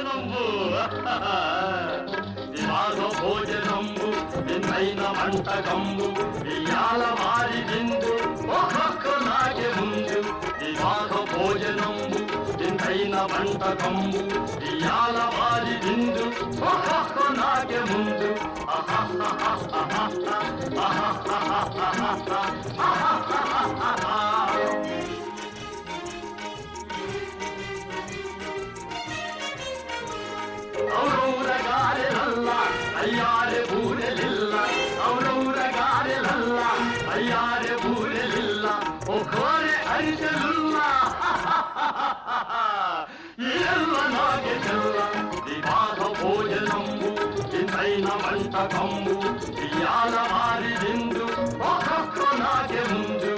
భోజనంబు వివాహ భోజనంబు వింతైన వంటకంబు ఇయాల వారి విందు ఒక్కొక్క నాకే ముందు వివాహ భోజనంబు వింతైన వంటకంబు ఇయాల వారి విందు ఒక్కొక్క నాకే ముందు ఔరౌరగారెలల్ల అయ్యారె బూరెలిల్ల ఔరౌరగారెలల్ల అయ్యారె బూరెలిల్ల ఒక్కోరె అరిసెలుల్ల ఇల్ల నాకే చెల్ల వివాహ భోజనంబు ఇంతైన వంటకంబు ఇయాల వారి విందు ఒక్కొక్క నాకే ముందు